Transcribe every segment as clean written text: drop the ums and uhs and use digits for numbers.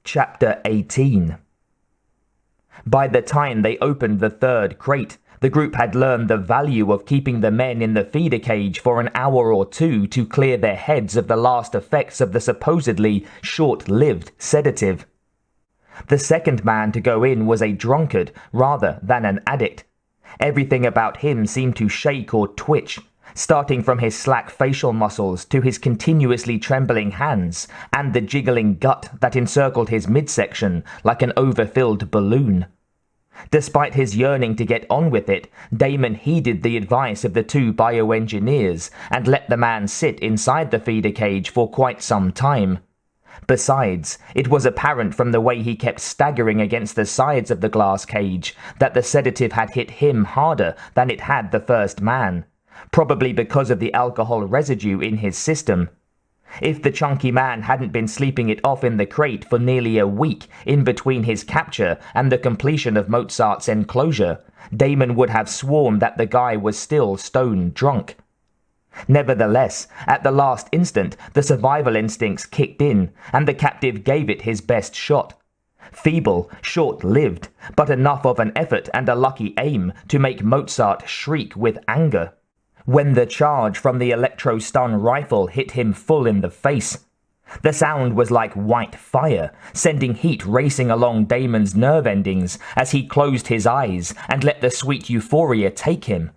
Chapter 18. By the time they opened the third crate, the group had learned the value of keeping the men in the feeder cage for an hour or two to clear their heads of the last effects of the supposedly short-lived sedative. The second man to go in was a drunkard rather than an addict. Everything about him seemed to shake or twitch, starting from his slack facial muscles to his continuously trembling hands and the jiggling gut that encircled his midsection like an overfilled balloon. Despite his yearning to get on with it, Damon heeded the advice of the two bioengineers and let the man sit inside the feeder cage for quite some time. Besides, it was apparent from the way he kept staggering against the sides of the glass cage that the sedative had hit him harder than it had the first man, probably because of the alcohol residue in his system. If the chunky man hadn't been sleeping it off in the crate for nearly a week in between his capture and the completion of Mozart's enclosure, Damon would have sworn that the guy was still stone drunk. Nevertheless, at the last instant, the survival instincts kicked in, and the captive gave it his best shot. Feeble, short-lived, but enough of an effort and a lucky aim to make Mozart shriek with anger. When the charge from the electro-stun rifle hit him full in the face, the sound was like white fire, sending heat racing along Damon's nerve endings as he closed his eyes and let the sweet euphoria take him,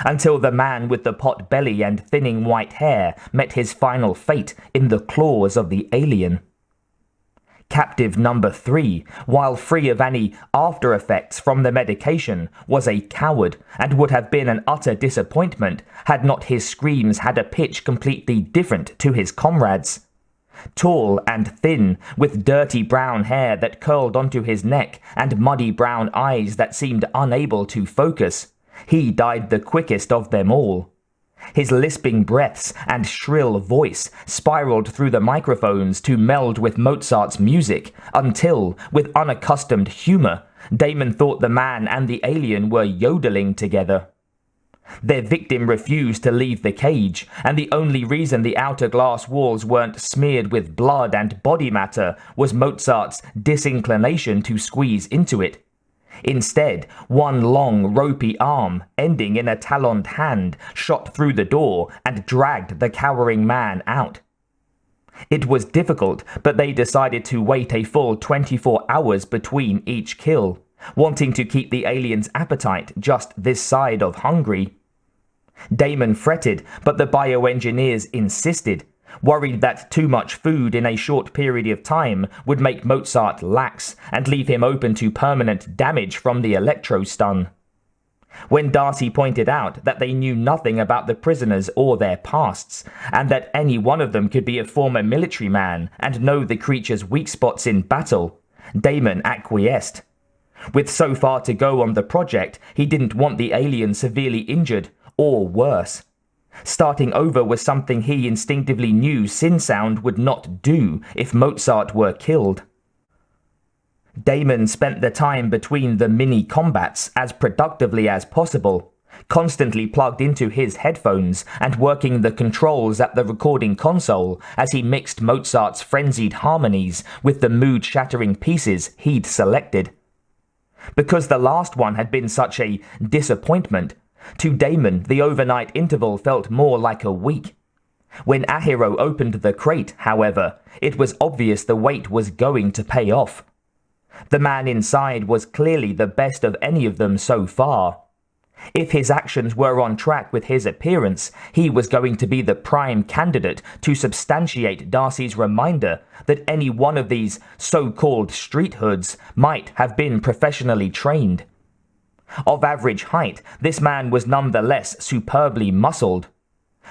until the man with the pot belly and thinning white hair met his final fate in the claws of the alien. Captive number 3, while free of any after effects from the medication, was a coward and would have been an utter disappointment had not his screams had a pitch completely different to his comrades'. Tall and thin, with dirty brown hair that curled onto his neck and muddy brown eyes that seemed unable to focus, he died the quickest of them all. His lisping breaths and shrill voice spiraled through the microphones to meld with Mozart's music until, with unaccustomed humor, Damon thought the man and the alien were yodeling together. Their victim refused to leave the cage, and the only reason the outer glass walls weren't smeared with blood and body matter was Mozart's disinclination to squeeze into it. Instead, one long, ropey arm, ending in a taloned hand, shot through the door and dragged the cowering man out. It was difficult, but they decided to wait a full 24 hours between each kill, wanting to keep the alien's appetite just this side of hungry. Damon fretted, but the bioengineers insisted, worried that too much food in a short period of time would make Mozart lax and leave him open to permanent damage from the electro-stun. When Darcy pointed out that they knew nothing about the prisoners or their pasts, and that any one of them could be a former military man and know the creature's weak spots in battle, Damon acquiesced. With so far to go on the project, he didn't want the alien severely injured, or worse. Starting over was something he instinctively knew Sin Sound would not do if Mozart were killed. Damon spent the time between the mini-combats as productively as possible, constantly plugged into his headphones and working the controls at the recording console as he mixed Mozart's frenzied harmonies with the mood-shattering pieces he'd selected. Because the last one had been such a disappointment, to Damon, the overnight interval felt more like a week. When Ahiro opened the crate, however, it was obvious the wait was going to pay off. The man inside was clearly the best of any of them so far. If his actions were on track with his appearance, he was going to be the prime candidate to substantiate Darcy's reminder that any one of these so-called street hoods might have been professionally trained. Of average height, this man was nonetheless superbly muscled.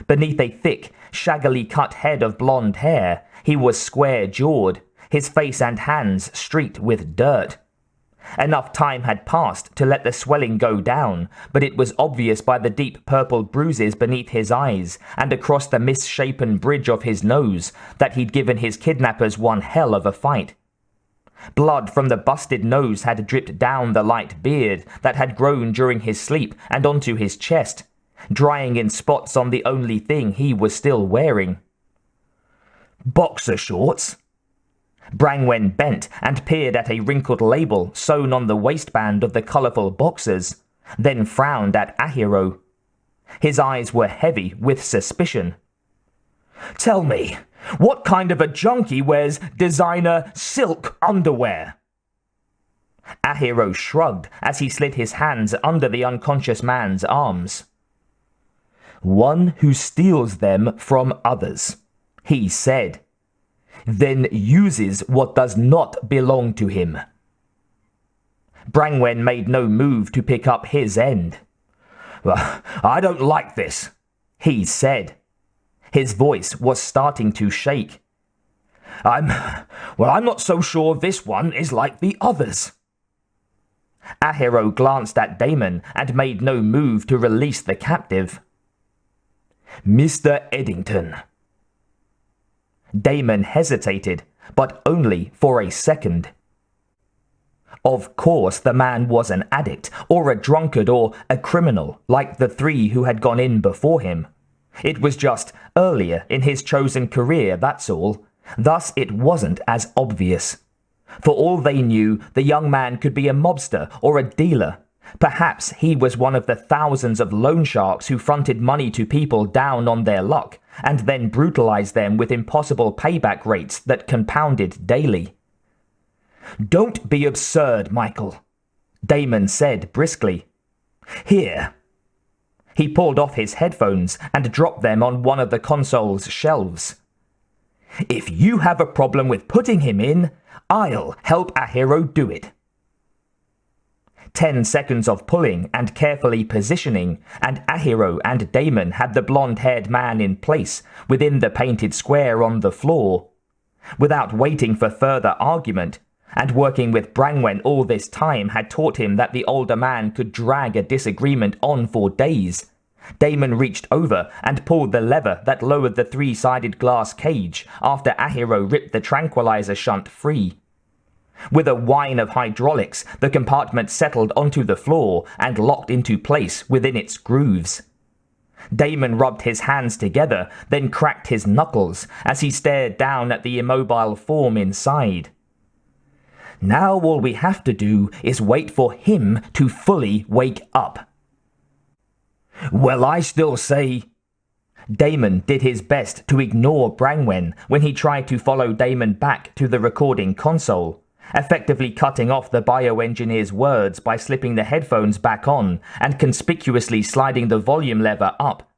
Beneath a thick, shaggily cut head of blonde hair, he was square-jawed, his face and hands streaked with dirt. Enough time had passed to let the swelling go down, but it was obvious by the deep purple bruises beneath his eyes and across the misshapen bridge of his nose that he'd given his kidnappers one hell of a fight. Blood from the busted nose had dripped down the light beard that had grown during his sleep and onto his chest, drying in spots on the only thing he was still wearing. "Boxer shorts?" Brangwen bent and peered at a wrinkled label sewn on the waistband of the colourful boxers, then frowned at Ahiro. His eyes were heavy with suspicion. "Tell me, what kind of a junkie wears designer silk underwear?" Ahiro shrugged as he slid his hands under the unconscious man's arms. "One who steals them from others," he said, "then uses what does not belong to him." Brangwen made no move to pick up his end. "Well, I don't like this," he said. His voice was starting to shake. I'm not so sure this one is like the others." Ahiro glanced at Damon and made no move to release the captive. "Mr. Eddington." Damon hesitated, but only for a second. Of course, the man was an addict, or a drunkard, or a criminal, like the three who had gone in before him. It was just earlier in his chosen career, that's all. Thus it wasn't as obvious. For all they knew, the young man could be a mobster or a dealer. Perhaps he was one of the thousands of loan sharks who fronted money to people down on their luck, and then brutalized them with impossible payback rates that compounded daily. "Don't be absurd, Michael," Damon said briskly. "Here." He pulled off his headphones and dropped them on one of the console's shelves. "If you have a problem with putting him in, I'll help Ahiro do it." 10 seconds of pulling and carefully positioning, and Ahiro and Damon had the blonde-haired man in place within the painted square on the floor. Without waiting for further argument, and working with Brangwen all this time had taught him that the older man could drag a disagreement on for days, Damon reached over and pulled the lever that lowered the 3-sided glass cage after Ahiro ripped the tranquilizer shunt free. With a whine of hydraulics, the compartment settled onto the floor and locked into place within its grooves. Damon rubbed his hands together, then cracked his knuckles as he stared down at the immobile form inside. Now all we have to do is wait for him to fully wake up. "Well, I still say—" Damon did his best to ignore Brangwen when he tried to follow Damon back to the recording console, effectively cutting off the bioengineer's words by slipping the headphones back on and conspicuously sliding the volume lever up.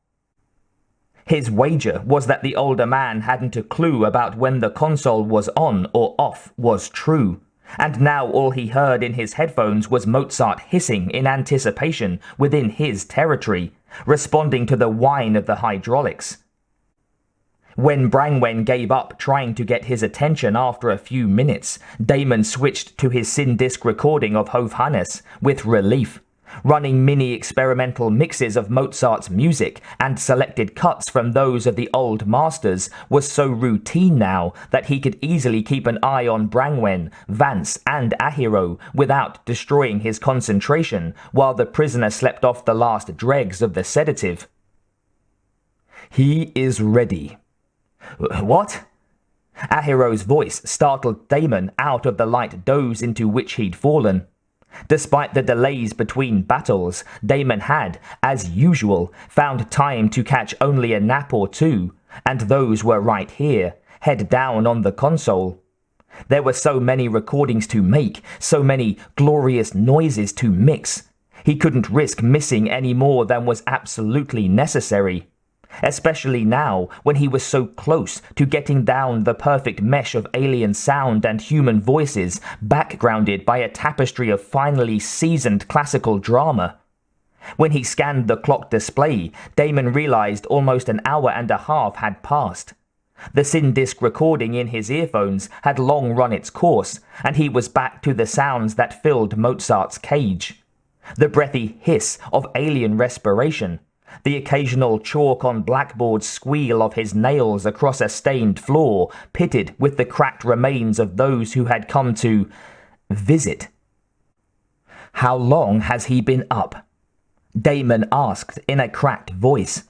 His wager was that the older man hadn't a clue about when the console was on or off was true, and now all he heard in his headphones was Mozart hissing in anticipation within his territory, responding to the whine of the hydraulics. When Brangwen gave up trying to get his attention after a few minutes, Damon switched to his SynDisc recording of Hofhannes with relief. Running mini-experimental mixes of Mozart's music and selected cuts from those of the old masters was so routine now that he could easily keep an eye on Brangwen, Vance, and Ahiro without destroying his concentration while the prisoner slept off the last dregs of the sedative. "He is ready." "What?" Ahiro's voice startled Damon out of the light doze into which he'd fallen. Despite the delays between battles, Damon had, as usual, found time to catch only a nap or two, and those were right here, head down on the console. There were so many recordings to make, so many glorious noises to mix. He couldn't risk missing any more than was absolutely necessary. Especially now, when he was so close to getting down the perfect mesh of alien sound and human voices, backgrounded by a tapestry of finely seasoned classical drama. When he scanned the clock display, Damon realized almost an hour and a half had passed. The SynDisc recording in his earphones had long run its course, and he was back to the sounds that filled Mozart's cage. The breathy hiss of alien respiration, the occasional chalk-on-blackboard squeal of his nails across a stained floor, pitted with the cracked remains of those who had come to visit. "How long has he been up?" Damon asked in a cracked voice.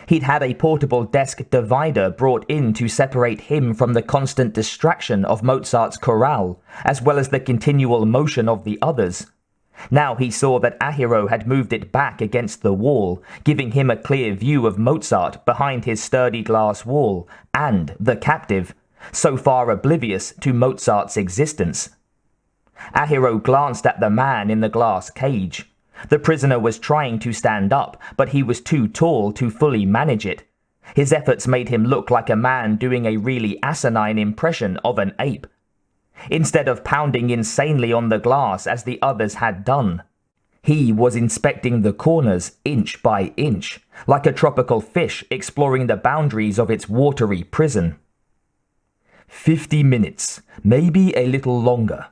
He'd had a portable desk divider brought in to separate him from the constant distraction of Mozart's chorale, as well as the continual motion of the others. Now he saw that Ahiro had moved it back against the wall, giving him a clear view of Mozart behind his sturdy glass wall, and the captive, so far oblivious to Mozart's existence. Ahiro glanced at the man in the glass cage. The prisoner was trying to stand up, but he was too tall to fully manage it. His efforts made him look like a man doing a really asinine impression of an ape. Instead of pounding insanely on the glass as the others had done, he was inspecting the corners inch by inch, like a tropical fish exploring the boundaries of its watery prison. 50 minutes, maybe a little longer.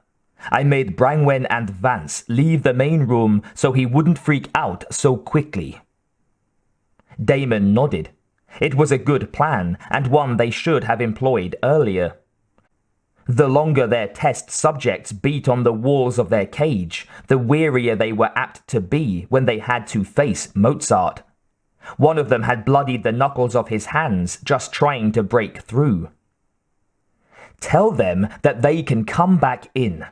I made Brangwen and Vance leave the main room so he wouldn't freak out so quickly. Damon nodded. It was a good plan, and one they should have employed earlier. The longer their test subjects beat on the walls of their cage, the wearier they were apt to be when they had to face Mozart. One of them had bloodied the knuckles of his hands just trying to break through. "Tell them that they can come back in,"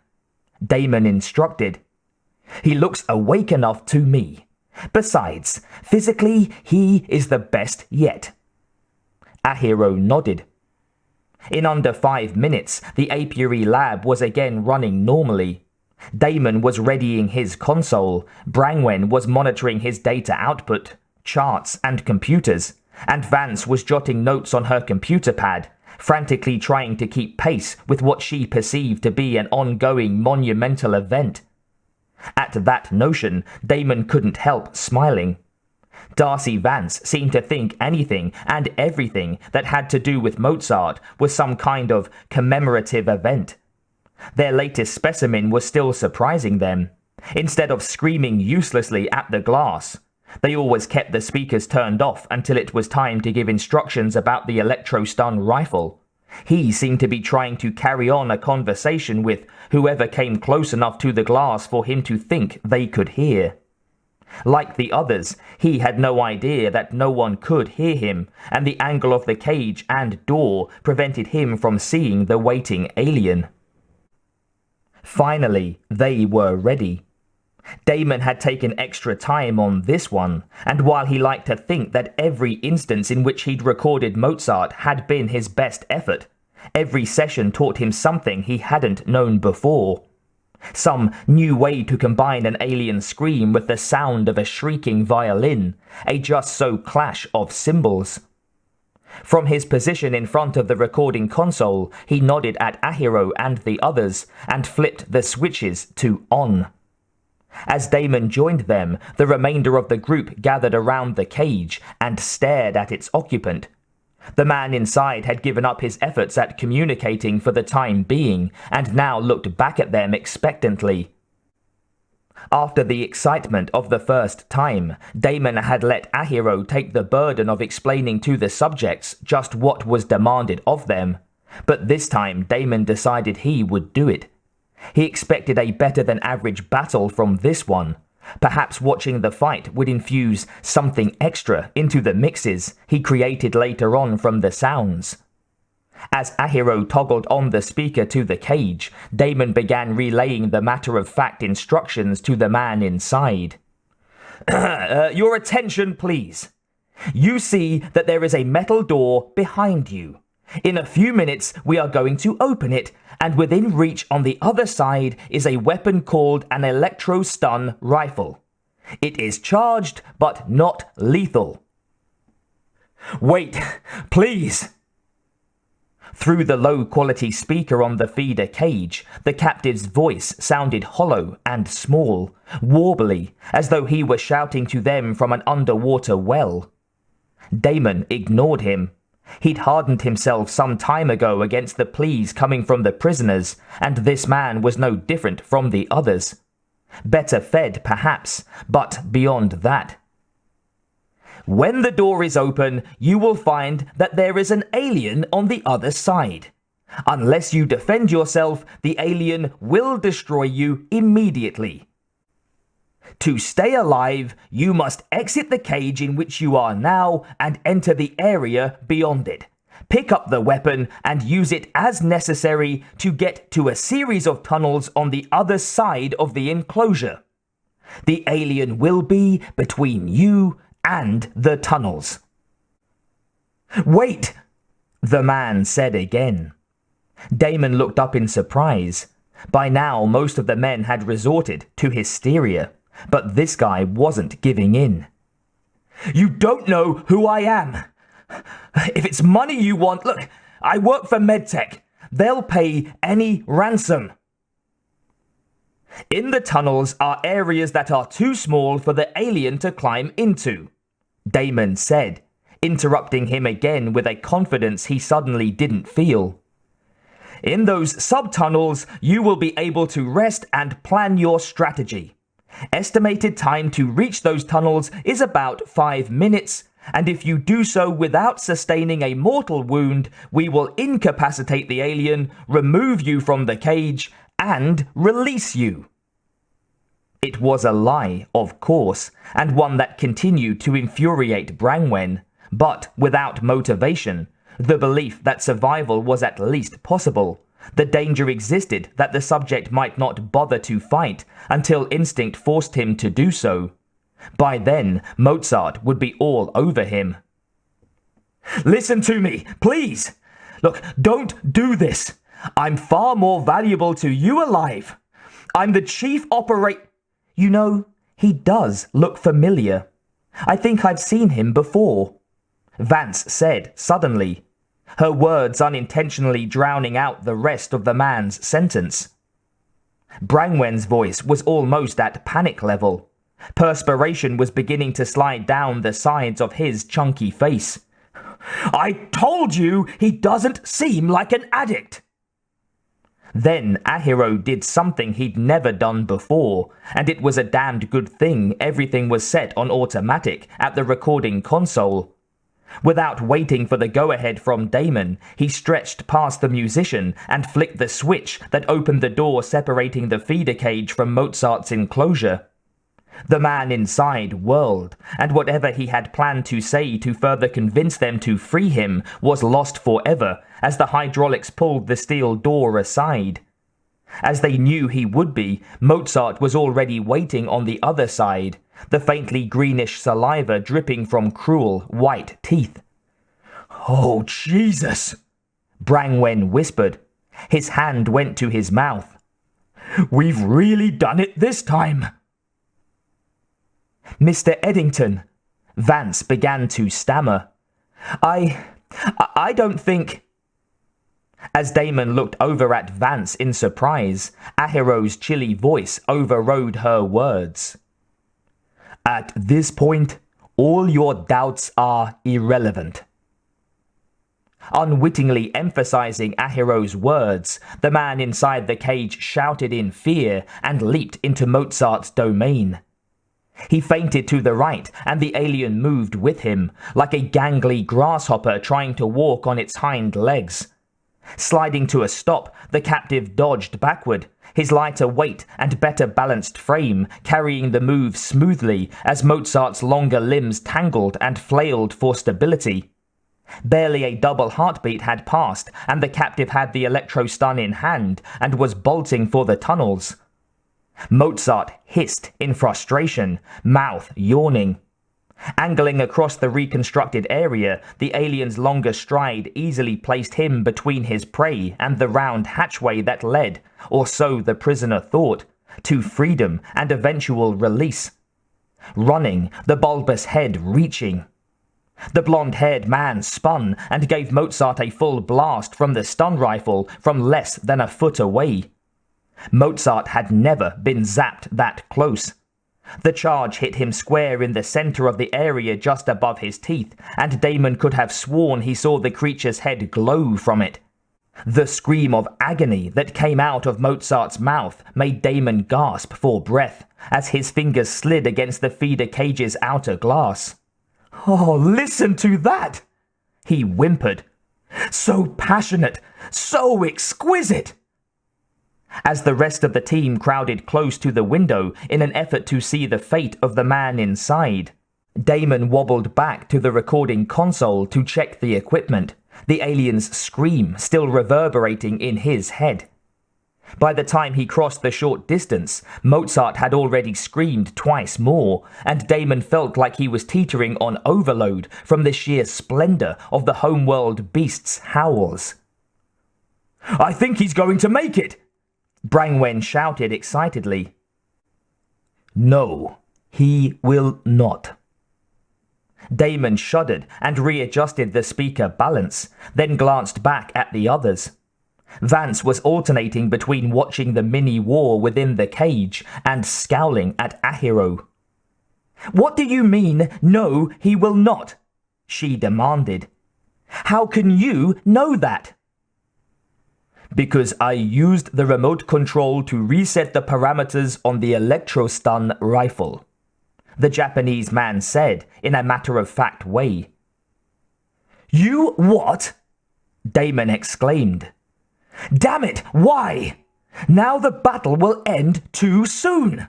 Damon instructed. "He looks awake enough to me. Besides, physically, he is the best yet." Ahiro nodded. In under 5 minutes, the apiary lab was again running normally. Damon was readying his console, Brangwen was monitoring his data output, charts and computers, and Vance was jotting notes on her computer pad, frantically trying to keep pace with what she perceived to be an ongoing monumental event. At that notion, Damon couldn't help smiling. Darcy Vance seemed to think anything and everything that had to do with Mozart was some kind of commemorative event. Their latest specimen was still surprising them. Instead of screaming uselessly at the glass, they always kept the speakers turned off until it was time to give instructions about the electro-stun rifle. He seemed to be trying to carry on a conversation with whoever came close enough to the glass for him to think they could hear. Like the others, he had no idea that no one could hear him, and the angle of the cage and door prevented him from seeing the waiting alien. Finally, they were ready. Damon had taken extra time on this one, and while he liked to think that every instance in which he'd recorded Mozart had been his best effort, every session taught him something he hadn't known before. Some new way to combine an alien scream with the sound of a shrieking violin, a just-so clash of cymbals. From his position in front of the recording console, he nodded at Ahiro and the others and flipped the switches to on. As Damon joined them, the remainder of the group gathered around the cage and stared at its occupant. The man inside had given up his efforts at communicating for the time being, and now looked back at them expectantly. After the excitement of the first time, Damon had let Ahiro take the burden of explaining to the subjects just what was demanded of them. But this time Damon decided he would do it. He expected a better-than-average battle from this one. Perhaps watching the fight would infuse something extra into the mixes he created later on from the sounds. As Ahiro toggled on the speaker to the cage, Damon began relaying the matter-of-fact instructions to the man inside. Your attention, please. You see that there is a metal door behind you. In a few minutes, we are going to open it, and within reach on the other side is a weapon called an electro-stun rifle. It is charged, but not lethal. Wait, please! Through the low-quality speaker on the feeder cage, the captive's voice sounded hollow and small, warbly, as though he were shouting to them from an underwater well. Damon ignored him. He'd hardened himself some time ago against the pleas coming from the prisoners, and this man was no different from the others. Better fed, perhaps, but beyond that. When the door is open, you will find that there is an alien on the other side. Unless you defend yourself, the alien will destroy you immediately. To stay alive, you must exit the cage in which you are now and enter the area beyond it. Pick up the weapon and use it as necessary to get to a series of tunnels on the other side of the enclosure. The alien will be between you and the tunnels." "Wait!" the man said again. Damon looked up in surprise. By now, most of the men had resorted to hysteria, but this guy wasn't giving in. "You don't know who I am. If it's money you want, look, I work for MedTech. They'll pay any ransom." "In the tunnels are areas that are too small for the alien to climb into," Damon said, interrupting him again with a confidence he suddenly didn't feel. "In those sub-tunnels, you will be able to rest and plan your strategy. Estimated time to reach those tunnels is about 5 minutes, and if you do so without sustaining a mortal wound, we will incapacitate the alien, remove you from the cage, and release you." It was a lie, of course, and one that continued to infuriate Brangwen, but without motivation, the belief that survival was at least possible. The danger existed that the subject might not bother to fight until instinct forced him to do so. By then, Mozart would be all over him. "Listen to me, please! Look, don't do this! I'm far more valuable to you alive! I'm the chief operator—" "You know, he does look familiar. I think I've seen him before," Vance said suddenly, her words unintentionally drowning out the rest of the man's sentence. Brangwen's voice was almost at panic level. Perspiration was beginning to slide down the sides of his chunky face. "I told you he doesn't seem like an addict!" Then Ahiro did something he'd never done before, and it was a damned good thing everything was set on automatic at the recording console. Without waiting for the go-ahead from Damon, he stretched past the musician and flicked the switch that opened the door separating the feeder cage from Mozart's enclosure. The man inside whirled, and whatever he had planned to say to further convince them to free him was lost forever as the hydraulics pulled the steel door aside. As they knew he would be, Mozart was already waiting on the other side, the faintly greenish saliva dripping from cruel, white teeth. "Oh, Jesus!" Brangwen whispered. His hand went to his mouth. "We've really done it this time!" "Mr. Eddington," Vance began to stammer. I don't think—" As Damon looked over at Vance in surprise, Ahiro's chilly voice overrode her words. "At this point, all your doubts are irrelevant." Unwittingly emphasizing Ahiro's words, the man inside the cage shouted in fear and leaped into Mozart's domain. He feinted to the right, and the alien moved with him, like a gangly grasshopper trying to walk on its hind legs. Sliding to a stop, the captive dodged backward, his lighter weight and better balanced frame carrying the move smoothly as Mozart's longer limbs tangled and flailed for stability. Barely a double heartbeat had passed, and the captive had the electro-stun in hand and was bolting for the tunnels. Mozart hissed in frustration, mouth yawning. Angling across the reconstructed area, the alien's longer stride easily placed him between his prey and the round hatchway that led, or so the prisoner thought, to freedom and eventual release. Running, the bulbous head reaching. The blonde-haired man spun and gave Mozart a full blast from the stun rifle from less than a foot away. Mozart had never been zapped that close. The charge hit him square in the center of the area just above his teeth, and Damon could have sworn he saw the creature's head glow from it. The scream of agony that came out of Mozart's mouth made Damon gasp for breath as his fingers slid against the feeder cage's outer glass. "Oh, listen to that!" he whimpered. "So passionate, so exquisite!" As the rest of the team crowded close to the window in an effort to see the fate of the man inside, Damon wobbled back to the recording console to check the equipment, the alien's scream still reverberating in his head. By the time he crossed the short distance, Mozart had already screamed twice more, and Damon felt like he was teetering on overload from the sheer splendor of the homeworld beast's howls. "I think he's going to make it!" Brangwen shouted excitedly. "No, he will not." Damon shuddered and readjusted the speaker balance, then glanced back at the others. Vance was alternating between watching the mini-war within the cage and scowling at Ahiro. "What do you mean, no, he will not?" she demanded. "How can you know that?" "Because I used the remote control to reset the parameters on the electrostun rifle," the Japanese man said in a matter-of-fact way. "You what?" Damon exclaimed. "Damn it, why? Now the battle will end too soon!"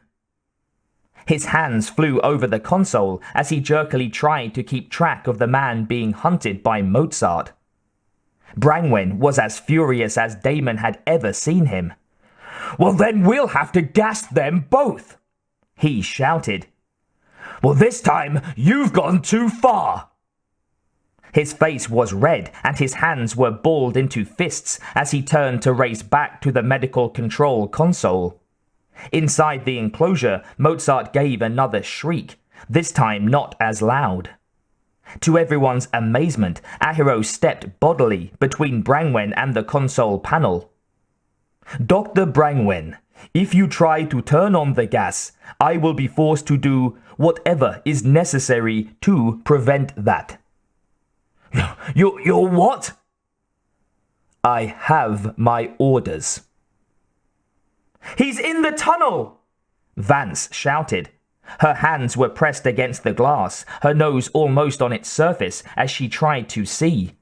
His hands flew over the console as he jerkily tried to keep track of the man being hunted by Mozart. Brangwen was as furious as Damon had ever seen him. "Well, then we'll have to gas them both!" he shouted. "Well, this time you've gone too far!" His face was red and his hands were balled into fists as he turned to race back to the medical control console. Inside the enclosure, Mozart gave another shriek, this time not as loud. To everyone's amazement, Ahiro stepped bodily between Brangwen and the console panel. "Dr. Brangwen, if you try to turn on the gas, I will be forced to do whatever is necessary to prevent that." You're what?" "I have my orders." "He's in the tunnel!" Vance shouted. Her hands were pressed against the glass, her nose almost on its surface as she tried to see.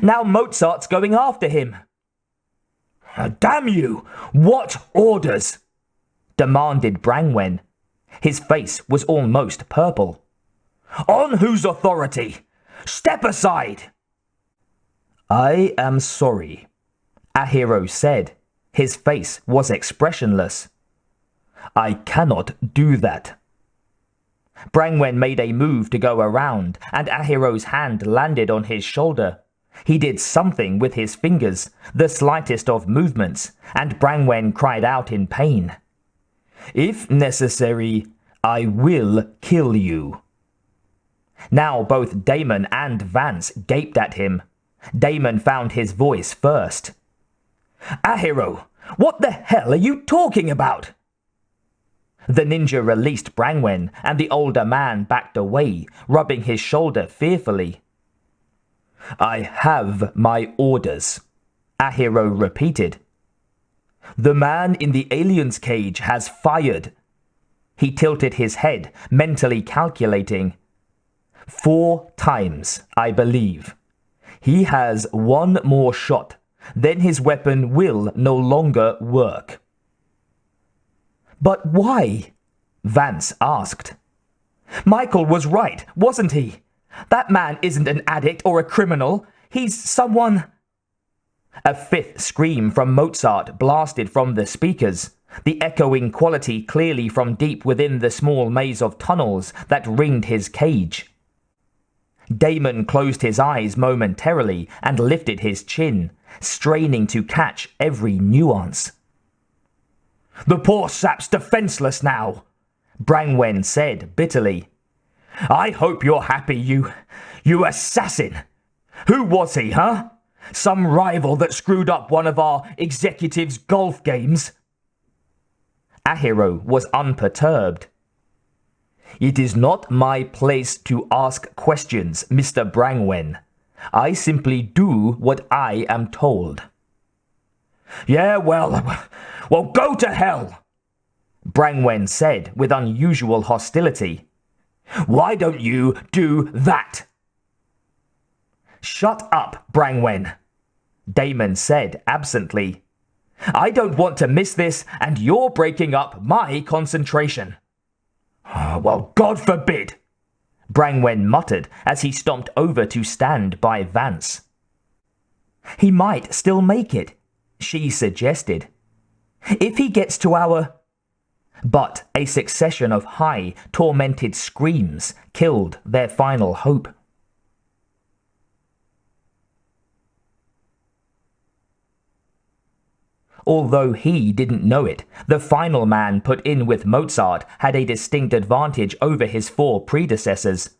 "Now Mozart's going after him." "Damn you! What orders?" demanded Brangwen. His face was almost purple. "On whose authority? Step aside!" "I am sorry," Ahiro said. His face was expressionless. "I cannot do that." Brangwen made a move to go around, and Ahiro's hand landed on his shoulder. He did something with his fingers, the slightest of movements, and Brangwen cried out in pain. "If necessary, I will kill you." Now both Damon and Vance gaped at him. Damon found his voice first. "Ahiro, what the hell are you talking about?" The ninja released Brangwen, and the older man backed away, rubbing his shoulder fearfully. "I have my orders," Ahiro repeated. "The man in the alien's cage has fired." He tilted his head, mentally calculating. 4 times, I believe. He has 1 more shot. Then his weapon will no longer work. "But why?" Vance asked. "Michael was right, wasn't he? That man isn't an addict or a criminal. He's someone..." A 5th scream from Mozart blasted from the speakers, the echoing quality clearly from deep within the small maze of tunnels that ringed his cage. Damon closed his eyes momentarily and lifted his chin, straining to catch every nuance. "The poor sap's defenseless now," Brangwen said bitterly. "I hope you're happy, you assassin. Who was he, huh? Some rival that screwed up one of our executives' golf games?" Ahiro was unperturbed. "It is not my place to ask questions, Mr. Brangwen. I simply do what I am told." "Yeah, well, go to hell," Brangwen said with unusual hostility. "Why don't you do that?" "Shut up, Brangwen," Damon said absently. I don't want to miss this, and you're breaking up my concentration." "Well, God forbid," Brangwen muttered as he stomped over to stand by Vance. "He might still make it," she suggested. "If he gets to our—" But a succession of high, tormented screams killed their final hope. Although he didn't know it, the final man put in with Mozart had a distinct advantage over his 4 predecessors.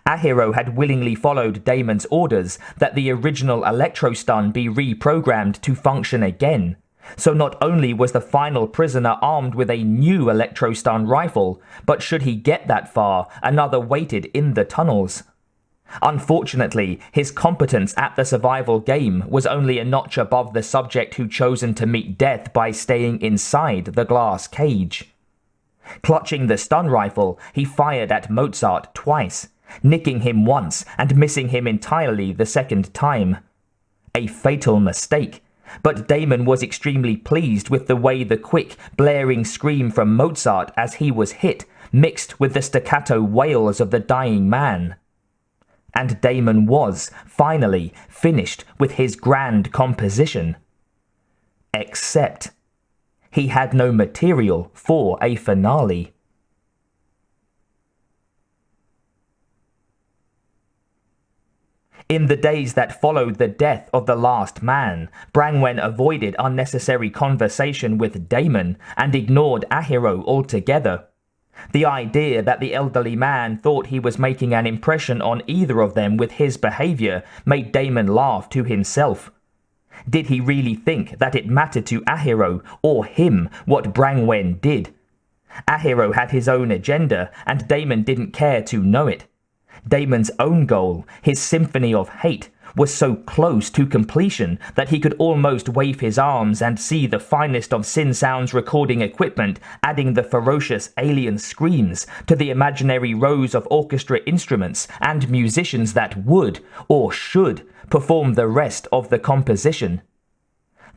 Ahiro had willingly followed Damon's orders that the original electrostun be reprogrammed to function again. So not only was the final prisoner armed with a new electrostun rifle, but should he get that far, another waited in the tunnels. Unfortunately, his competence at the survival game was only a notch above the subject who'd chosen to meet death by staying inside the glass cage. Clutching the stun rifle, he fired at Mozart twice, nicking him once and missing him entirely the second time. A fatal mistake, but Damon was extremely pleased with the way the quick, blaring scream from Mozart as he was hit mixed with the staccato wails of the dying man. And Damon was, finally, finished with his grand composition. Except he had no material for a finale. In the days that followed the death of the last man, Brangwen avoided unnecessary conversation with Damon and ignored Ahiro altogether. The idea that the elderly man thought he was making an impression on either of them with his behavior made Damon laugh to himself. Did he really think that it mattered to Ahiro or him what Brangwen did? Ahiro had his own agenda, and Damon didn't care to know it. Damon's own goal, his Symphony of Hate, was so close to completion that he could almost wave his arms and see the finest of Sin Sound's recording equipment adding the ferocious alien screams to the imaginary rows of orchestra instruments and musicians that would, or should, perform the rest of the composition.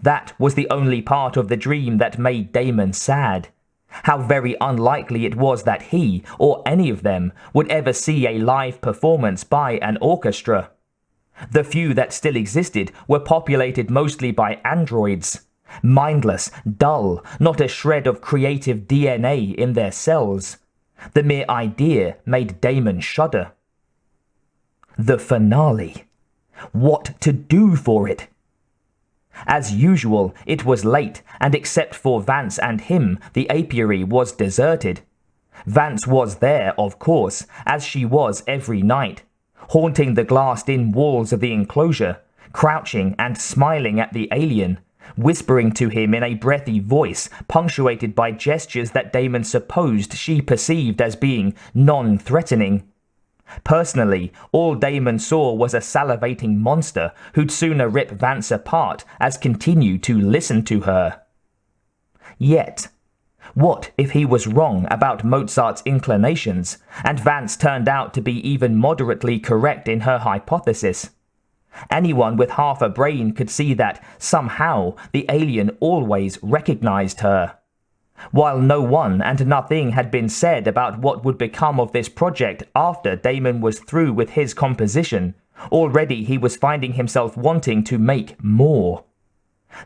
That was the only part of the dream that made Damon sad. How very unlikely it was that he, or any of them, would ever see a live performance by an orchestra. The few that still existed were populated mostly by androids. Mindless, dull, not a shred of creative DNA in their cells. The mere idea made Damon shudder. The finale. What to do for it? As usual, it was late, and except for Vance and him, the apiary was deserted. Vance was there, of course, as she was every night, haunting the glassed-in walls of the enclosure, crouching and smiling at the alien, whispering to him in a breathy voice punctuated by gestures that Damon supposed she perceived as being non-threatening. Personally, all Damon saw was a salivating monster who'd sooner rip Vance apart as continue to listen to her. Yet, what if he was wrong about Mozart's inclinations, and Vance turned out to be even moderately correct in her hypothesis? Anyone with half a brain could see that, somehow, the alien always recognized her. While no one and nothing had been said about what would become of this project after Damon was through with his composition, already he was finding himself wanting to make more.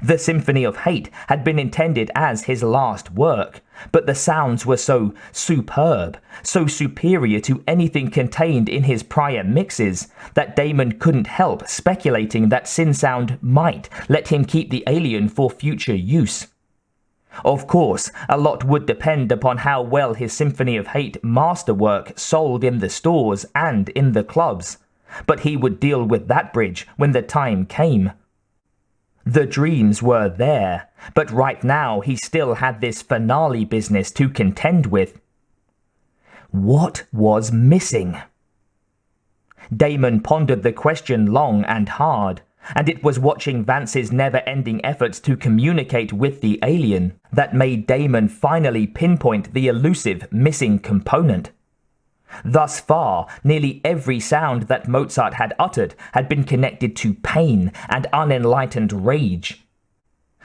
The Symphony of Hate had been intended as his last work, but the sounds were so superb, so superior to anything contained in his prior mixes, that Damon couldn't help speculating that Sin Sound might let him keep the alien for future use. Of course, a lot would depend upon how well his Symphony of Hate masterwork sold in the stores and in the clubs, but he would deal with that bridge when the time came. The dreams were there, but right now he still had this finale business to contend with. What was missing? Damon pondered the question long and hard, and it was watching Vance's never-ending efforts to communicate with the alien that made Damon finally pinpoint the elusive missing component. Thus far, nearly every sound that Mozart had uttered had been connected to pain and unenlightened rage.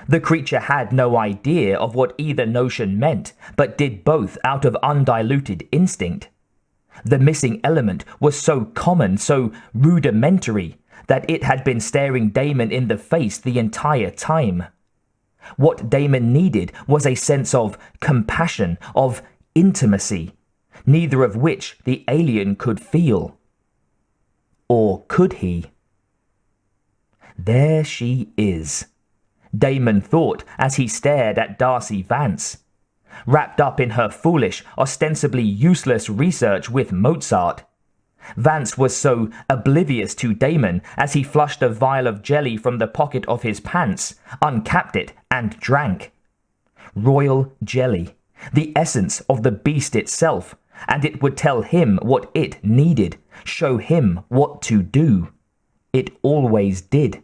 The creature had no idea of what either notion meant, but did both out of undiluted instinct. The missing element was so common, so rudimentary, that it had been staring Damon in the face the entire time. What Damon needed was a sense of compassion, of intimacy, neither of which the alien could feel. Or could he? There she is, Damon thought as he stared at Darcy Vance. Wrapped up in her foolish, ostensibly useless research with Mozart. Vance was so oblivious to Damon as he flushed a vial of jelly from the pocket of his pants, uncapped it, and drank. Royal jelly, the essence of the beast itself, and it would tell him what it needed, show him what to do. It always did.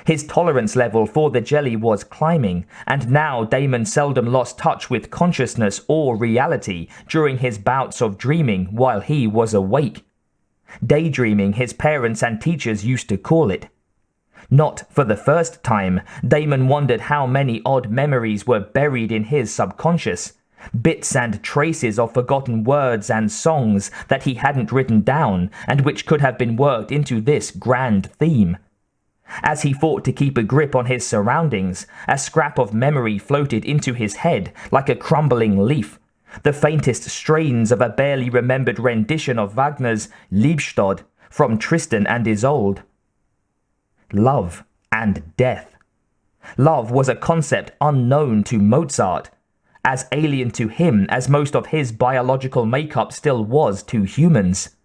His tolerance level for the jelly was climbing, and now Damon seldom lost touch with consciousness or reality during his bouts of dreaming while he was awake. Daydreaming, his parents and teachers used to call it. Not for the first time, Damon wondered how many odd memories were buried in his subconscious, bits and traces of forgotten words and songs that he hadn't written down and which could have been worked into this grand theme. As he fought to keep a grip on his surroundings, a scrap of memory floated into his head like a crumbling leaf, the faintest strains of a barely remembered rendition of Wagner's Liebestod from Tristan and Isolde. Love and death. Love was a concept unknown to Mozart, as alien to him as most of his biological makeup still was to humans.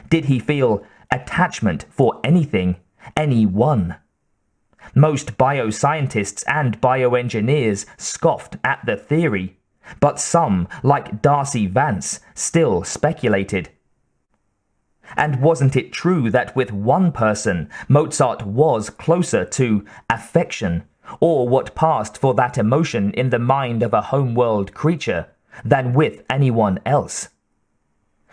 Did he feel attachment for anything? Anyone? Most bioscientists and bioengineers scoffed at the theory, but some, like Darcy Vance, still speculated. And wasn't it true that with one person, Mozart was closer to affection, or what passed for that emotion in the mind of a homeworld creature, than with anyone else?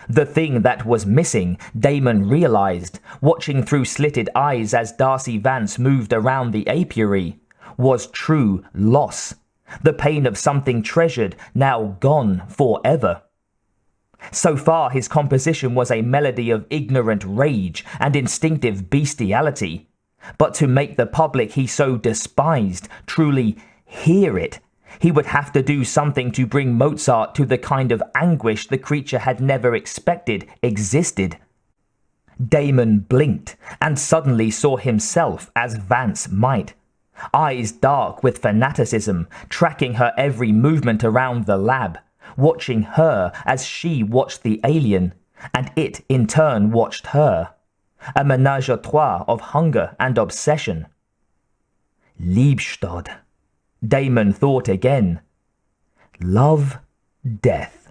The thing that was missing, Damon realized, watching through slitted eyes as Darcy Vance moved around the apiary, was true loss, the pain of something treasured, now gone forever. So far his composition was a melody of ignorant rage and instinctive bestiality, but to make the public he so despised truly hear it, he would have to do something to bring Mozart to the kind of anguish the creature had never expected existed. Damon blinked and suddenly saw himself as Vance might, eyes dark with fanaticism, tracking her every movement around the lab, watching her as she watched the alien, and it in turn watched her. A ménage à trois of hunger and obsession. Liebestod. Damon thought again. Love, death.